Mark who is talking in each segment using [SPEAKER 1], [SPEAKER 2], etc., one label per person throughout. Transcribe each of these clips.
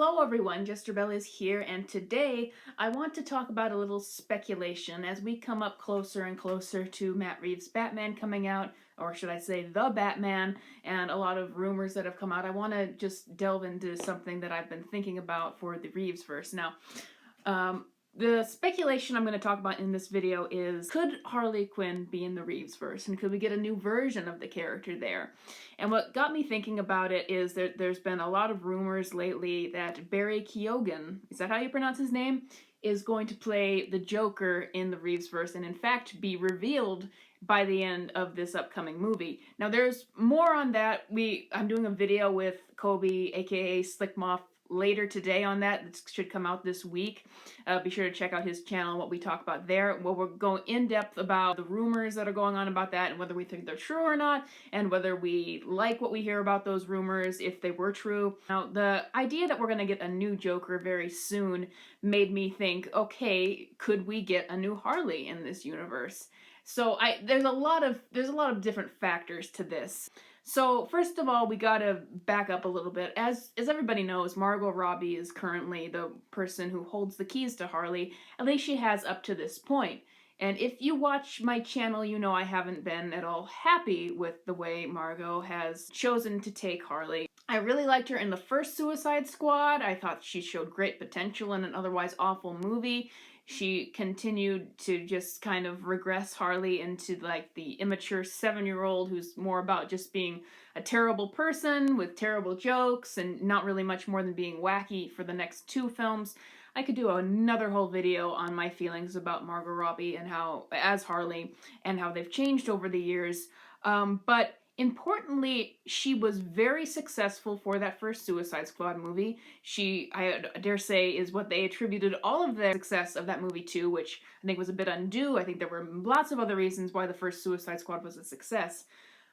[SPEAKER 1] Hello everyone, Jester Bell is here, and today I want to talk about a little speculation as we come up closer and closer to Matt Reeves' Batman coming out, or should I say The Batman, and a lot of rumors that have come out. I want to just delve into something that I've been thinking about for the ReevesVerse. Now, the speculation I'm going to talk about in this video is, could Harley Quinn be in the ReevesVerse, and could we get a new version of the character there? And what got me thinking about it is that there's been a lot of rumors lately that Barry Keoghan, is that how you pronounce his name, is going to play the Joker in the ReevesVerse, and in fact be revealed by the end of this upcoming movie. Now there's more on that. I'm doing a video with Kobe, aka Slickmoth, later today on that. It should come out this week. Be sure to check out his channel and what we talk about there. Well, we're going in depth about the rumors that are going on about that and whether we think they're true or not, and whether we like what we hear about those rumors if they were true. Now, the idea that we're going to get a new Joker very soon made me think, okay, could we get a new Harley in this universe? So there's a lot of different factors to this. So first of all, we gotta back up a little bit. As everybody knows, Margot Robbie is currently the person who holds the keys to Harley. At least she has up to this point. And if you watch my channel, you know I haven't been at all happy with the way Margot has chosen to take Harley. I really liked her in the first Suicide Squad. I thought she showed great potential in an otherwise awful movie. She continued to just kind of regress Harley into like the immature 7-year-old who's more about just being a terrible person with terrible jokes and not really much more than being wacky for the next 2 films. I could do another whole video on my feelings about Margot Robbie and how, as Harley, and how they've changed over the years. But importantly, she was very successful for that first Suicide Squad movie. She, I dare say, is what they attributed all of the success of that movie to, which I think was a bit undue. I think there were lots of other reasons why the first Suicide Squad was a success.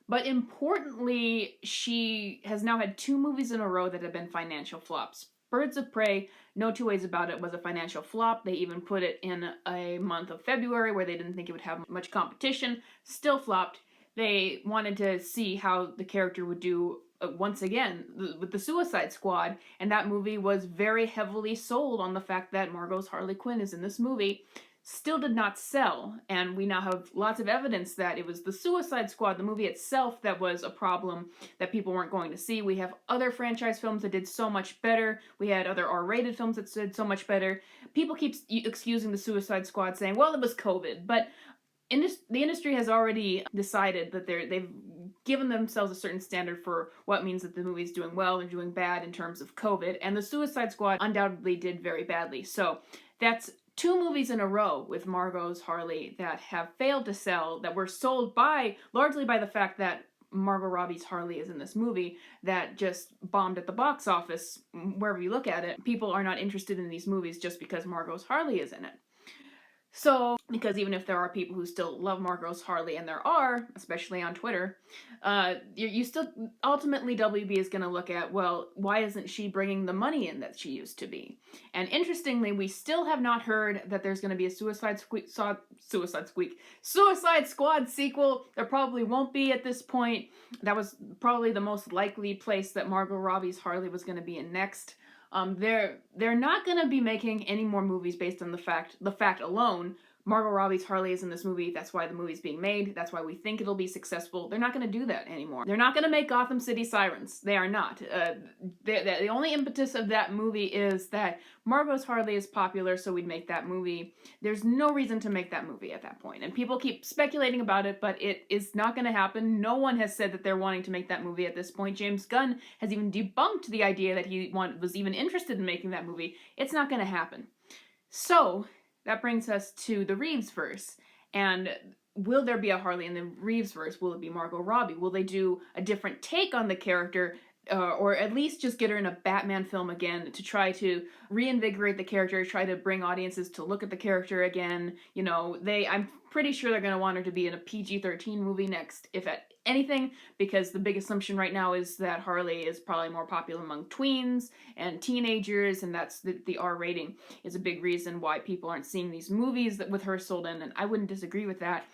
[SPEAKER 1] But importantly, she has now had 2 movies in a row that have been financial flops. Birds of Prey, no two ways about it, was a financial flop. They even put it in a month of February where they didn't think it would have much competition. Still flopped. They wanted to see how the character would do once again with the Suicide Squad, and that movie was very heavily sold on the fact that Margot's Harley Quinn is in this movie. Still did not sell, and we now have lots of evidence that it was the Suicide Squad, the movie itself, that was a problem that people weren't going to see. We have other franchise films that did so much better. We had other R-rated films that did so much better. People keep excusing the Suicide Squad, saying, well, it was COVID, but the industry has already decided that they've given themselves a certain standard for what means that the movie's doing well or doing bad in terms of COVID, and the Suicide Squad undoubtedly did very badly. So that's 2 movies in a row with Margot's Harley that have failed to sell, that were sold largely by the fact that Margot Robbie's Harley is in this movie, that just bombed at the box office. Wherever you look at it, people are not interested in these movies just because Margot's Harley is in it. So, because even if there are people who still love Margot's Harley, and there are, especially on Twitter, you still, ultimately WB is going to look at, well, why isn't she bringing the money in that she used to be? And interestingly, we still have not heard that there's going to be a Suicide Squad sequel. There probably won't be at this point. That was probably the most likely place that Margot Robbie's Harley was going to be in next. They're not going to be making any more movies based on the fact alone. Margot Robbie's Harley is in this movie. That's why the movie's being made. That's why we think it'll be successful. They're not going to do that anymore. They're not going to make Gotham City Sirens. They are not. The only impetus of that movie is that Margot's Harley is popular, so we'd make that movie. There's no reason to make that movie at that point. And people keep speculating about it, but it is not going to happen. No one has said that they're wanting to make that movie at this point. James Gunn has even debunked the idea that he was even interested in making that movie. It's not going to happen. So that brings us to the ReevesVerse. And will there be a Harley in the ReevesVerse? Will it be Margot Robbie? Will they do a different take on the character? Or at least just get her in a Batman film again to try to reinvigorate the character, try to bring audiences to look at the character again. You know, I'm pretty sure they're going to want her to be in a PG-13 movie next, if at anything, because the big assumption right now is that Harley is probably more popular among tweens and teenagers, and that's the R rating is a big reason why people aren't seeing these movies with her sold in, and I wouldn't disagree with that.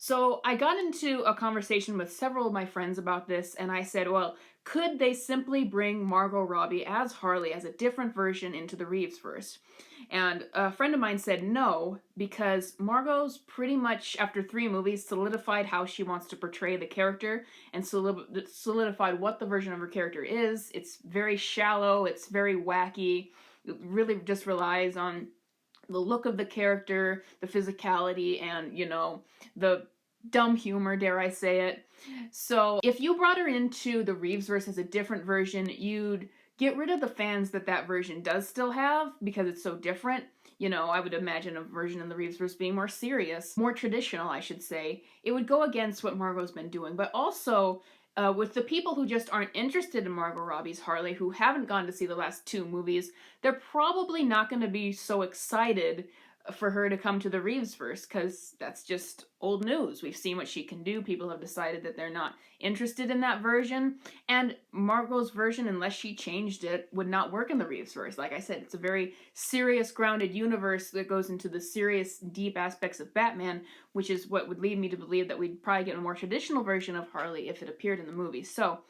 [SPEAKER 1] So I got into a conversation with several of my friends about this, and I said, well, could they simply bring Margot Robbie as Harley as a different version into the ReevesVerse? And a friend of mine said no, because Margot's pretty much, after 3 movies, solidified how she wants to portray the character and solidified what the version of her character is. It's very shallow, it's very wacky, it really just relies on the look of the character, the physicality, and, the dumb humor, dare I say it. So if you brought her into the ReevesVerse as a different version, you'd get rid of the fans that version does still have because it's so different. I would imagine a version in the ReevesVerse being more serious, more traditional, I should say. It would go against what Margot's been doing, but also with the people who just aren't interested in Margot Robbie's Harley, who haven't gone to see the last 2 movies, they're probably not going to be so excited for her to come to the ReevesVerse, because that's just old news. We've seen what she can do. People have decided that they're not interested in that version, and Margot's version, unless she changed it, would not work in the ReevesVerse. Like I said, it's a very serious, grounded universe that goes into the serious, deep aspects of Batman, which is what would lead me to believe that we'd probably get a more traditional version of Harley if it appeared in the movie. So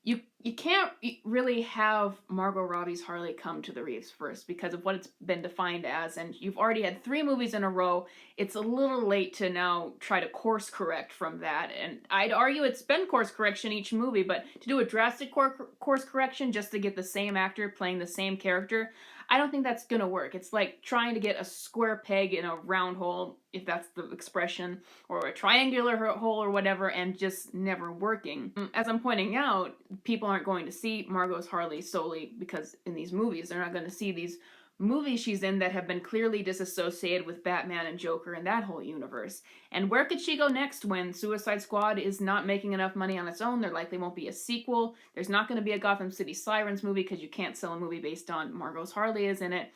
[SPEAKER 1] you can't really have Margot Robbie's Harley come to the ReevesVerse because of what it's been defined as, and you've already had 3 movies in a row. It's a little late to now try to course correct from that, and I'd argue it's been course correction each movie, but to do a drastic course correction just to get the same actor playing the same character, I don't think that's gonna work. It's like trying to get a square peg in a round hole, if that's the expression, or a triangular hole or whatever, and just never working. As I'm pointing out, people aren't going to see Margot's Harley solely because in these movies. They're not going to see these movies she's in that have been clearly disassociated with Batman and Joker and that whole universe. And where could she go next when Suicide Squad is not making enough money on its own? There likely won't be a sequel. There's not going to be a Gotham City Sirens movie because you can't sell a movie based on Margot's Harley is in it.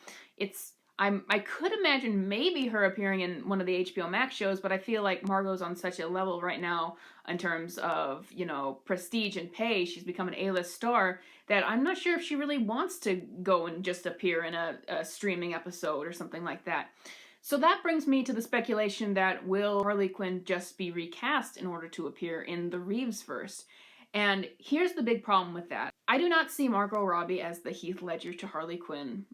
[SPEAKER 1] I could imagine maybe her appearing in one of the HBO Max shows, but I feel like Margot's on such a level right now in terms of, prestige and pay. She's become an A-list star that I'm not sure if she really wants to go and just appear in a streaming episode or something like that. So that brings me to the speculation that will Harley Quinn just be recast in order to appear in the ReevesVerse? And here's the big problem with that. I do not see Margot Robbie as the Heath Ledger to Harley Quinn.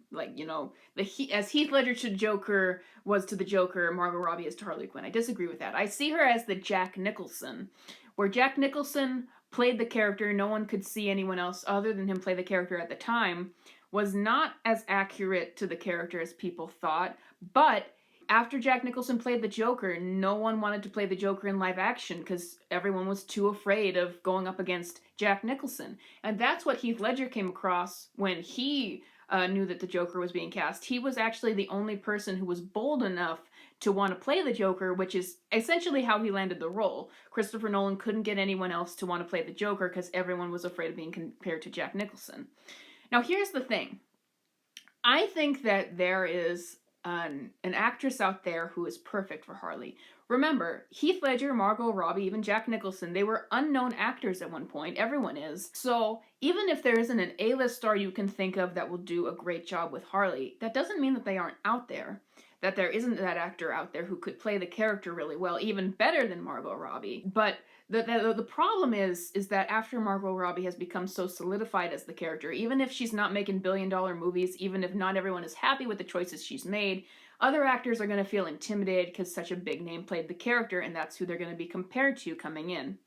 [SPEAKER 1] As Heath Ledger to Joker was to the Joker, Margot Robbie is to Harley Quinn. I disagree with that. I see her as the Jack Nicholson, where Jack Nicholson played the character, no one could see anyone else other than him play the character at the time, was not as accurate to the character as people thought, but after Jack Nicholson played the Joker, no one wanted to play the Joker in live action because everyone was too afraid of going up against Jack Nicholson. And that's what Heath Ledger came across when he knew that the Joker was being cast. He was actually the only person who was bold enough to want to play the Joker, which is essentially how he landed the role. Christopher Nolan couldn't get anyone else to want to play the Joker because everyone was afraid of being compared to Jack Nicholson. Now, here's the thing. I think that there is an actress out there who is perfect for Harley. Remember, Heath Ledger, Margot Robbie, even Jack Nicholson, they were unknown actors at one point. Everyone is. So even if there isn't an A-list star you can think of that will do a great job with Harley, that doesn't mean that they aren't out there. That there isn't that actor out there who could play the character really well, even better than Margot Robbie. But the problem is that after Margot Robbie has become so solidified as the character, even if she's not making billion-dollar movies, even if not everyone is happy with the choices she's made, other actors are going to feel intimidated because such a big name played the character, and that's who they're going to be compared to coming in.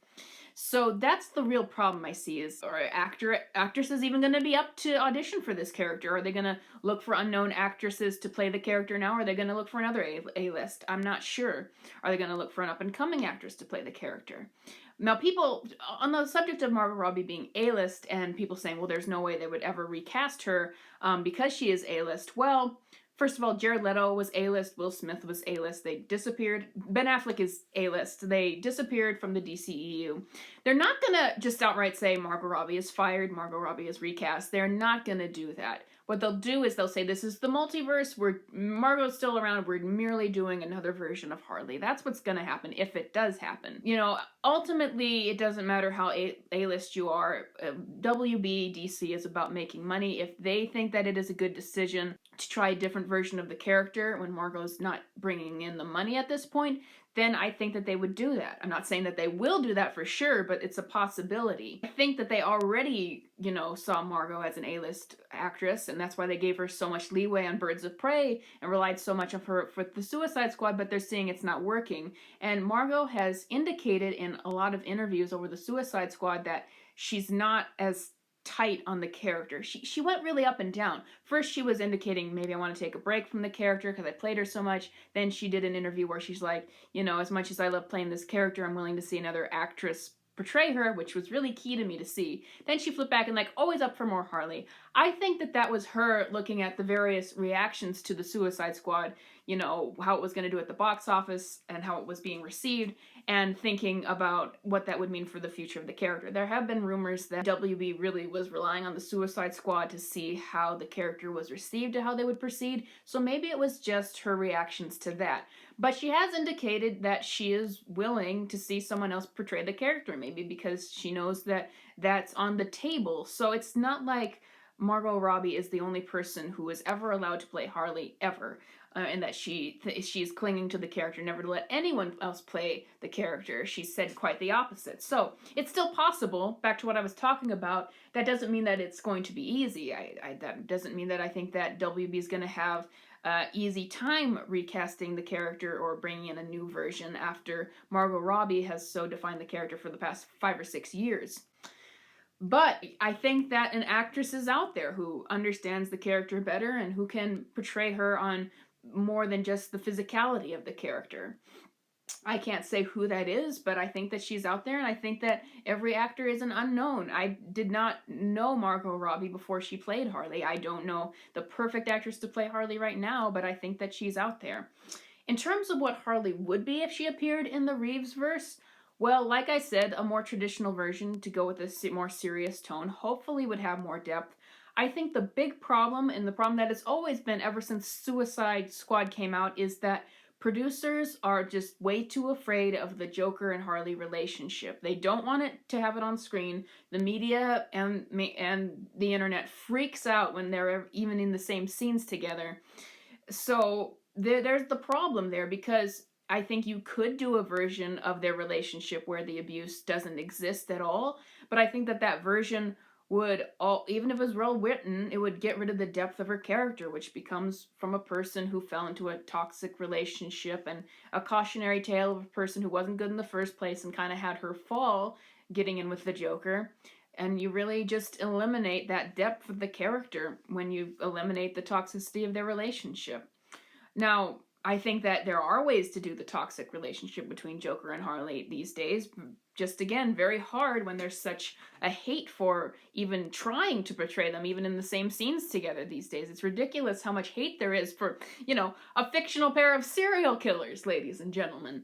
[SPEAKER 1] So that's the real problem I see is, are actresses even going to be up to audition for this character? Are they going to look for unknown actresses to play the character now? Or are they going to look for another A-list? I'm not sure. Are they going to look for an up-and-coming actress to play the character? Now, people, on the subject of Margot Robbie being A-list and people saying, well, there's no way they would ever recast her because she is A-list. Well, first of all, Jared Leto was A-list, Will Smith was A-list, they disappeared. Ben Affleck is A-list, they disappeared from the DCEU. They're not gonna just outright say Margot Robbie is fired, Margot Robbie is recast. They're not gonna do that. What they'll do is they'll say, this is the multiverse, Margot's still around, we're merely doing another version of Harley. That's what's gonna happen, if it does happen. Ultimately, it doesn't matter how A-list you are. WB, DC is about making money. If they think that it is a good decision to try a different version of the character when Margot's not bringing in the money at this point, then I think that they would do that. I'm not saying that they will do that for sure, but it's a possibility. I think that they already, saw Margot as an A-list actress, and that's why they gave her so much leeway on Birds of Prey and relied so much on her for the Suicide Squad, but they're seeing it's not working. And Margot has indicated in a lot of interviews over the Suicide Squad that she's not as tight on the character. She went really up and down. First she was indicating, maybe I want to take a break from the character because I played her so much. Then she did an interview where she's like, as much as I love playing this character, I'm willing to see another actress portray her, which was really key to me to see. Then she flipped back and always up for more Harley. I think that was her looking at the various reactions to the Suicide Squad, how it was going to do at the box office and how it was being received, and thinking about what that would mean for the future of the character. There have been rumors that WB really was relying on the Suicide Squad to see how the character was received and how they would proceed, so maybe it was just her reactions to that. But she has indicated that she is willing to see someone else portray the character, maybe because she knows that that's on the table. So it's not like Margot Robbie is the only person who is ever allowed to play Harley, ever. And that she's clinging to the character, never to let anyone else play the character. She said quite the opposite. So it's still possible, back to what I was talking about. That doesn't mean that it's going to be easy. That doesn't mean that I think that WB is going to have easy time recasting the character or bringing in a new version after Margot Robbie has so defined the character for the past 5 or 6 years. But I think that an actress is out there who understands the character better and who can portray her on more than just the physicality of the character. I can't say who that is, but I think that she's out there, and I think that every actor is an unknown. I did not know Margot Robbie before she played Harley. I don't know the perfect actress to play Harley right now, but I think that she's out there. In terms of what Harley would be if she appeared in the ReevesVerse, well, like I said, a more traditional version to go with a more serious tone hopefully would have more depth. I think the big problem, and the problem that it's always been ever since Suicide Squad came out, is that producers are just way too afraid of the Joker and Harley relationship. They don't want it to have it on screen. The media and the internet freaks out when they're even in the same scenes together. So there's the problem there, because I think you could do a version of their relationship where the abuse doesn't exist at all, but I think that version would even if it was well written, it would get rid of the depth of her character, which becomes from a person who fell into a toxic relationship and a cautionary tale of a person who wasn't good in the first place and kind of had her fall getting in with the Joker. And you really just eliminate that depth of the character when you eliminate the toxicity of their relationship. Now, I think that there are ways to do the toxic relationship between Joker and Harley these days. Just again, very hard when there's such a hate for even trying to portray them, even in the same scenes together these days. It's ridiculous how much hate there is for, a fictional pair of serial killers, ladies and gentlemen.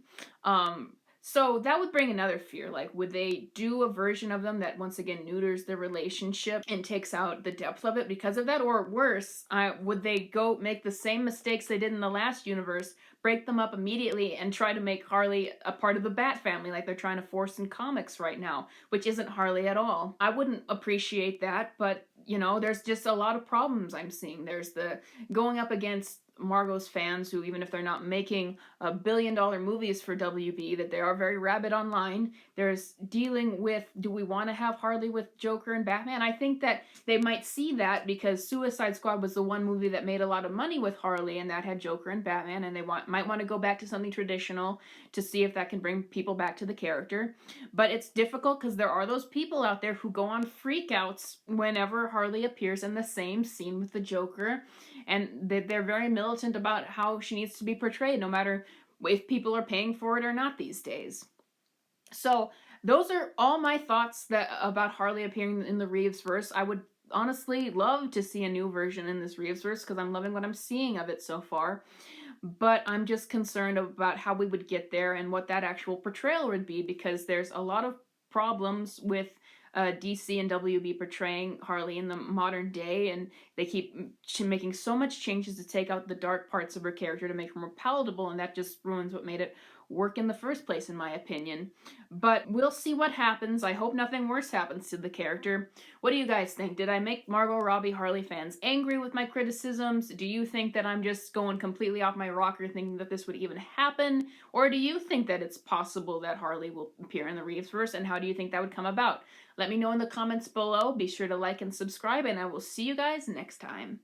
[SPEAKER 1] So that would bring another fear. Would they do a version of them that once again neuters the relationship and takes out the depth of it because of that? Or worse, would they go make the same mistakes they did in the last universe, break them up immediately, and try to make Harley a part of the Bat family like they're trying to force in comics right now, which isn't Harley at all? I wouldn't appreciate that, but, there's just a lot of problems I'm seeing. There's the going up against Margot's fans who, even if they're not making $1 billion movies for WB, that they are very rabid online. There's dealing with, do we want to have Harley with Joker and Batman? I think that they might see that because Suicide Squad was the one movie that made a lot of money with Harley, and that had Joker and Batman, and they might want to go back to something traditional to see if that can bring people back to the character. But it's difficult because there are those people out there who go on freakouts whenever Harley appears in the same scene with the Joker, and they're very militant about how she needs to be portrayed, no matter if people are paying for it or not these days. So those are all my thoughts about Harley appearing in the ReevesVerse. I would honestly love to see a new version in this ReevesVerse because I'm loving what I'm seeing of it so far. But I'm just concerned about how we would get there and what that actual portrayal would be, because there's a lot of problems with DC and WB portraying Harley in the modern day, and they keep making so much changes to take out the dark parts of her character to make her more palatable, and that just ruins what made it work in the first place, in my opinion. But we'll see what happens. I hope nothing worse happens to the character. What do you guys think? Did I make Margot Robbie Harley fans angry with my criticisms? Do you think that I'm just going completely off my rocker thinking that this would even happen? Or do you think that it's possible that Harley will appear in the ReevesVerse, and how do you think that would come about? Let me know in the comments below. Be sure to like and subscribe, and I will see you guys next time.